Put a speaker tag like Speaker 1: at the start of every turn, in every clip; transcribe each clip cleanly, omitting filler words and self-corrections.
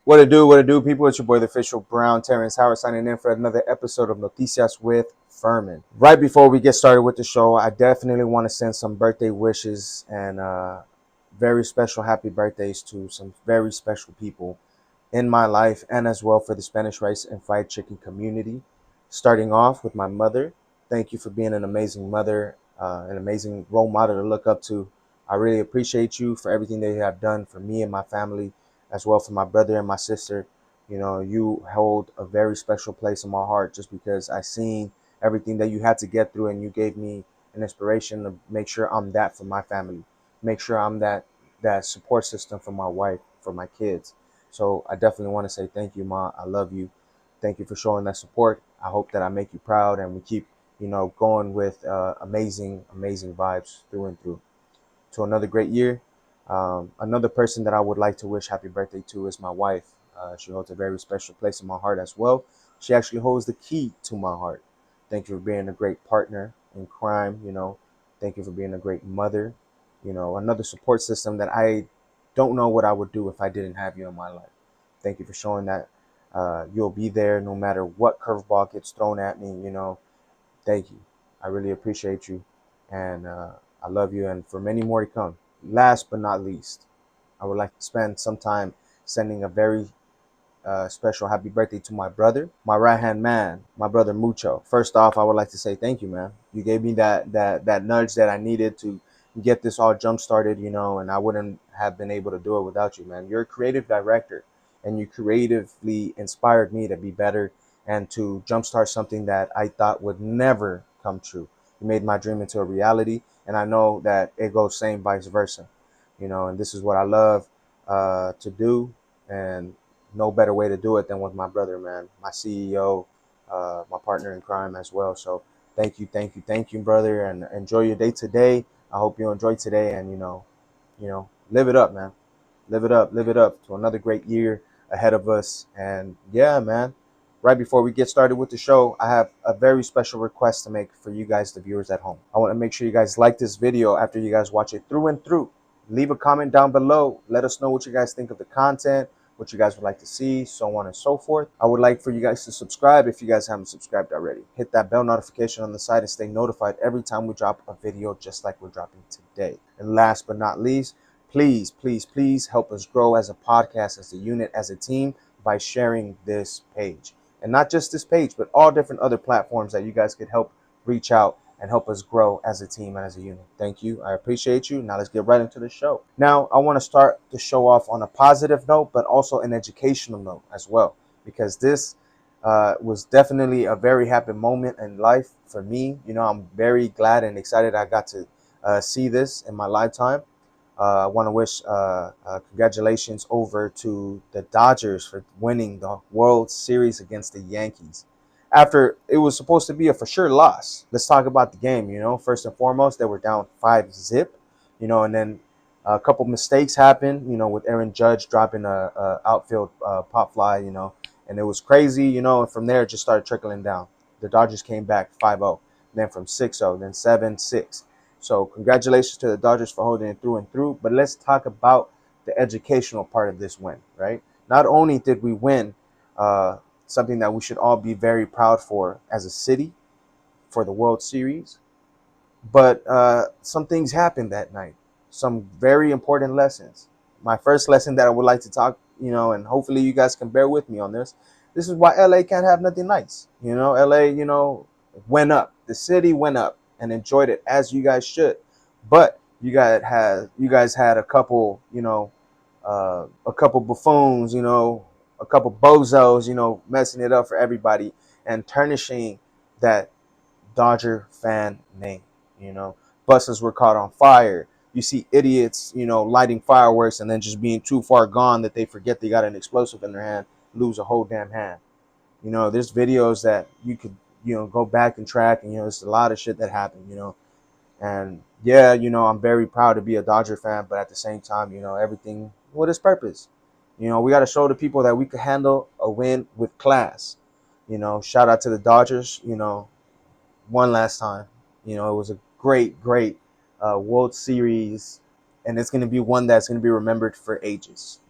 Speaker 1: What it do, people? It's your boy, the official Brown Terrence Howard, signing in for another episode of Noticias with Ferman. Right before we get started with the show, I definitely want to send some birthday wishes and very special happy birthdays to some very special people in my life, and as well for the Spanish rice and fried chicken community. Starting off with my mother. Thank you for being an amazing mother, an amazing role model to look up to. I really appreciate you for everything that you have done for me and my family, as well for my brother and my sister. You know, you hold a very special place in my heart just because I seen everything that you had to get through, and you gave me an inspiration to make sure I'm that for my family, make sure I'm that support system for my wife, for my kids. So I definitely want to say thank you, Ma. I love you. Thank you for showing that support. I hope that I make you proud and we keep, going with amazing vibes through and through. To another great year. Another person that I would like to wish happy birthday to is my wife. She holds a very special place in my heart as well. She actually holds the key to my heart. Thank you for being a great partner in crime. Thank you for being a great mother. Another support system that I don't know what I would do if I didn't have you in my life. Thank you for showing that you'll be there no matter what curveball gets thrown at me. Thank you. I really appreciate you, and I love you, and for many more to come. Last but not least, I would like to spend some time sending a very special happy birthday to my brother, my right hand man, my brother Mucho. First off, I would like to say thank you, man. You gave me that nudge that I needed to get this all jump started, and I wouldn't have been able to do it without you, man. You're a creative director, and you creatively inspired me to be better and to jumpstart something that I thought would never come true. You made my dream into a reality, and I know that it goes same vice versa, and this is what I love to do, and no better way to do it than with my brother, man, my CEO, my partner in crime as well. So thank you, brother, and enjoy your day today. I hope you enjoy today, and live it up, man. Live it up to another great year ahead of us. And yeah, man. Right before we get started with the show, I have a very special request to make for you guys, the viewers at home. I want to make sure you guys like this video after you guys watch it through and through. Leave a comment down below. Let us know what you guys think of the content, what you guys would like to see, so on and so forth. I would like for you guys to subscribe if you guys haven't subscribed already. Hit that bell notification on the side and stay notified every time we drop a video just like we're dropping today. And last but not least, please help us grow as a podcast, as a unit, as a team by sharing this page. And not just this page, but all different other platforms that you guys could help reach out and help us grow as a team and as a unit. Thank you. I appreciate you. Now let's get right into the show. Now, I want to start the show off on a positive note, but also an educational note as well, because this was definitely a very happy moment in life for me. I'm very glad and excited I got to see this in my lifetime. I want to wish congratulations over to the Dodgers for winning the World Series against the Yankees. After it was supposed to be a for sure loss. Let's talk about the game. First and foremost, they were down 5-zip. And then a couple mistakes happened. With Aaron Judge dropping a outfield pop fly. And it was crazy. And from there it just started trickling down. The Dodgers came back 5-0, then from 6-0, then 7-6. So congratulations to the Dodgers for holding it through and through. But let's talk about the educational part of this win, right? Not only did we win something that we should all be very proud for as a city for the World Series, but some things happened that night. Some very important lessons. My first lesson that I would like to talk, and hopefully you guys can bear with me on this. This is why LA can't have nothing nice. LA, went up. The city went up and enjoyed it as you guys should. But you guys had a couple, a couple buffoons, a couple bozos, messing it up for everybody and tarnishing that Dodger fan name. You know, buses were caught on fire. You see idiots, lighting fireworks and then just being too far gone that they forget they got an explosive in their hand, lose a whole damn hand. There's videos that you could, go back and track, and there's a lot of shit that happened. And yeah, I'm very proud to be a Dodger fan, but at the same time, everything with its purpose. We got to show the people that we could handle a win with class. Shout out to the Dodgers. One last time. It was a great World Series, and it's going to be one that's going to be remembered for ages.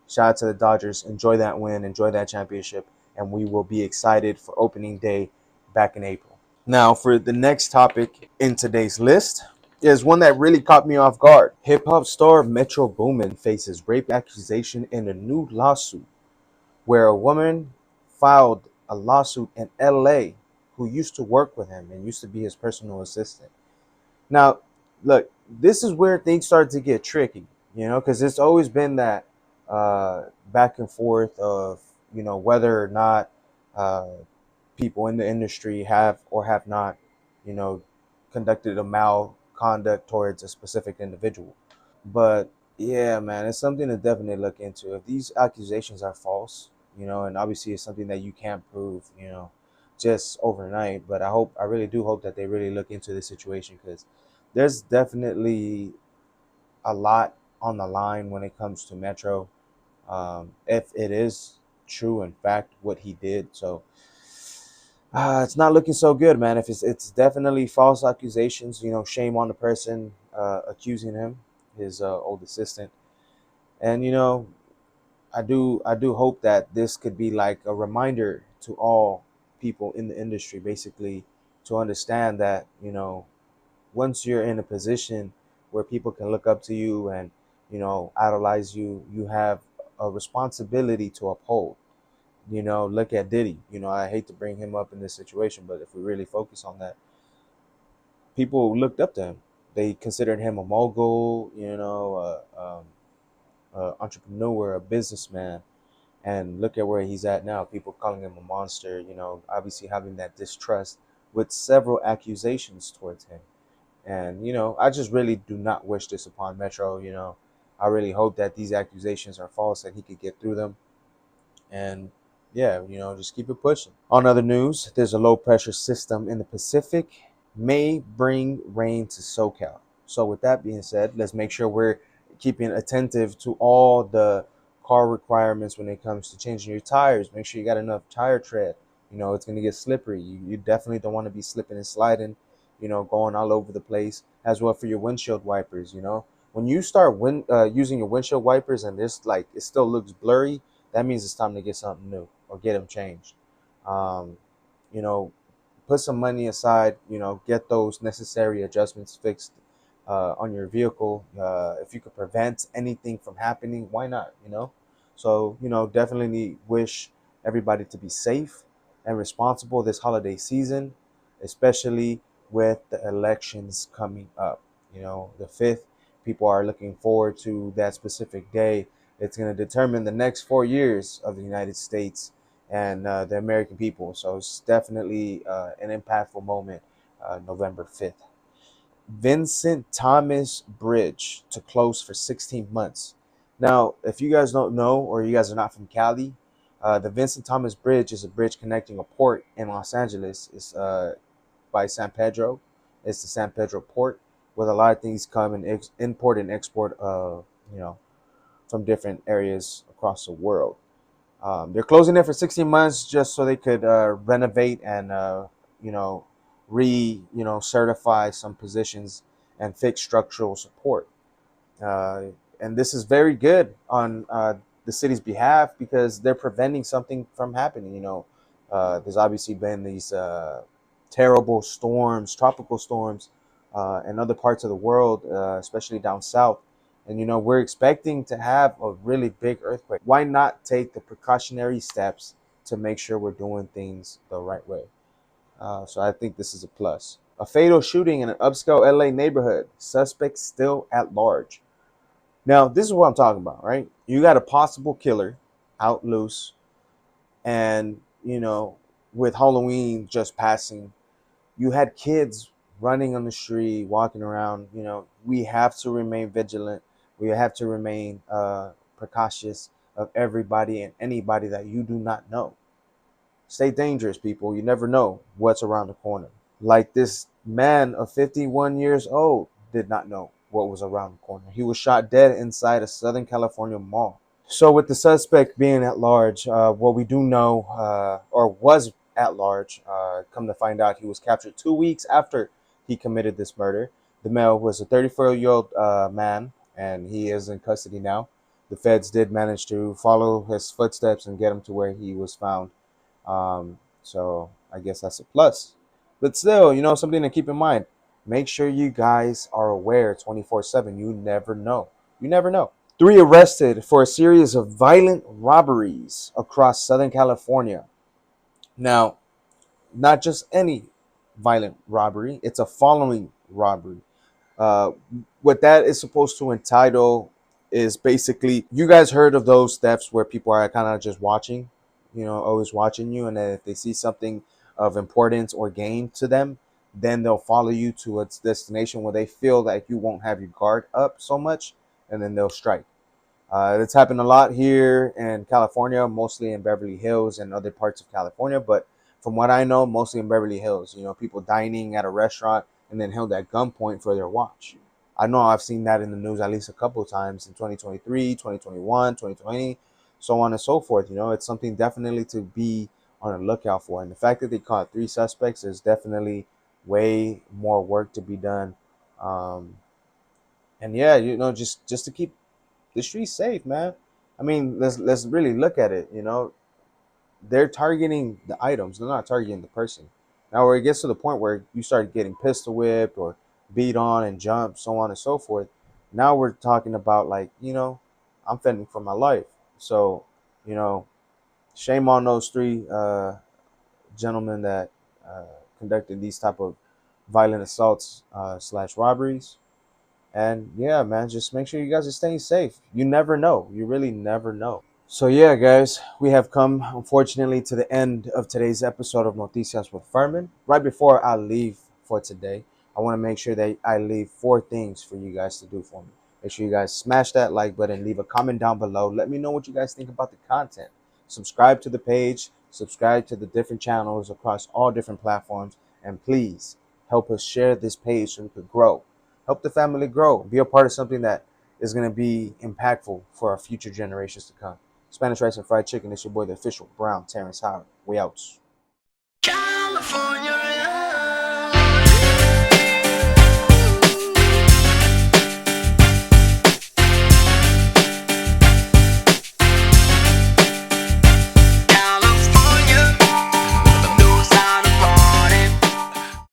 Speaker 1: Shout out to the Dodgers. Enjoy that win. Enjoy that championship. And we will be excited for opening day back in April. Now, for the next topic in today's list is one that really caught me off guard. Hip hop star Metro Boomin faces rape accusation in a new lawsuit where a woman filed a lawsuit in LA who used to work with him and used to be his personal assistant. Now, look, this is where things start to get tricky, because it's always been that back and forth of, whether or not uh, people in the industry have or have not, you know, conducted a malconduct towards a specific individual. But yeah, man, it's something to definitely look into. If these accusations are false, and obviously it's something that you can't prove, just overnight. But I really do hope that they really look into this situation because there's definitely a lot on the line when it comes to Metro. If it is true, in fact, what he did. So it's not looking so good, man. If it's definitely false accusations, shame on the person accusing him, his old assistant. And I do hope that this could be like a reminder to all people in the industry, basically, to understand that once you're in a position where people can look up to you and idolize you, you have a responsibility to uphold. Look at Diddy. I hate to bring him up in this situation, but if we really focus on that, people looked up to him. They considered him a mogul, entrepreneur, a businessman, and look at where he's at now. People calling him a monster. Obviously having that distrust with several accusations towards him. And I just really do not wish this upon Metro. I really hope that these accusations are false and he could get through them. And yeah, just keep it pushing. On other news, there's a low pressure system in the Pacific may bring rain to SoCal. So with that being said, let's make sure we're keeping attentive to all the car requirements when it comes to changing your tires. Make sure you got enough tire tread. It's going to get slippery. You definitely don't want to be slipping and sliding, going all over the place. As well for your windshield wipers. When you start using your windshield wipers and this like it still looks blurry, that means it's time to get something new or get them changed. Um, you know, put some money aside, get those necessary adjustments fixed on your vehicle. If you could prevent anything from happening, why not? So, definitely wish everybody to be safe and responsible this holiday season, especially with the elections coming up. The 5th, people are looking forward to that specific day. It's going to determine the next 4 years of the United States and the American people. So it's definitely an impactful moment, November 5th. Vincent Thomas Bridge to close for 16 months. Now, if you guys don't know or you guys are not from Cali, the Vincent Thomas Bridge is a bridge connecting a port in Los Angeles. It's by San Pedro. It's the San Pedro port where a lot of things come and import and export, from different areas across the world. They're closing it for 16 months just so they could renovate and you know certify some positions and fix structural support. Uh, and this is very good on the city's behalf because they're preventing something from happening. There's obviously been these terrible storms, tropical storms, in other parts of the world, especially down south. And we're expecting to have a really big earthquake. Why not take the precautionary steps to make sure we're doing things the right way? So I think this is a plus. A fatal shooting in an upscale LA neighborhood. Suspect still at large. Now, this is what I'm talking about, right? You got a possible killer out loose, and with Halloween just passing, you had kids running on the street, walking around. We have to remain vigilant. We have to remain precautious of everybody and anybody that you do not know. Stay dangerous, people. You never know what's around the corner. Like this man of 51 years old did not know what was around the corner. He was shot dead inside a Southern California mall. So, with the suspect being at large, what we do know, or was at large, come to find out, he was captured 2 weeks after he committed this murder. The male was a 34-year-old man, and he is in custody now. the feds did manage to follow his footsteps and get him to where he was found. So I guess that's a plus. But still, something to keep in mind. Make sure you guys are aware 24/7. You never know. You never know. Three arrested for a series of violent robberies across Southern California. Now, not just any violent robbery, it's a following robbery. Uh, what that is supposed to entitle is basically, you guys heard of those thefts where people are kind of just watching, always watching you, and then if they see something of importance or gain to them, then they'll follow you to its destination where they feel like you won't have your guard up so much, and then they'll strike. It's happened a lot here in California, mostly in Beverly Hills and other parts of California. But from what I know, mostly in Beverly Hills, people dining at a restaurant and then held at gunpoint for their watch. I know I've seen that in the news at least a couple of times in 2023, 2021, 2020, so on and so forth. It's something definitely to be on the lookout for. And the fact that they caught three suspects is definitely way more work to be done. Um, and yeah, just to keep the street's safe, man. I mean, let's really look at it. They're targeting the items; they're not targeting the person. Now, where it gets to the point where you start getting pistol whipped or beat on and jumped, so on and so forth. Now we're talking about like, I'm fending for my life. So, you know, shame on those three gentlemen that uh, conducted these type of violent assaults slash robberies. And yeah, man, just make sure you guys are staying safe. You never know. You really never know. So yeah, guys, we have come unfortunately to the end of today's episode of Noticias with Ferman. Right before I leave for today, I want to make sure that I leave 4 things for you guys to do for me. Make sure you guys smash that like button, leave a comment down below. Let me know what you guys think about the content. Subscribe to the page, subscribe to the different channels across all different platforms, and please help us share this page so we could grow. Help the family grow. Be a part of something that is going to be impactful for our future generations to come. Spanish rice and fried chicken. It's your boy, the official Brown Terrence Howard. We out. California.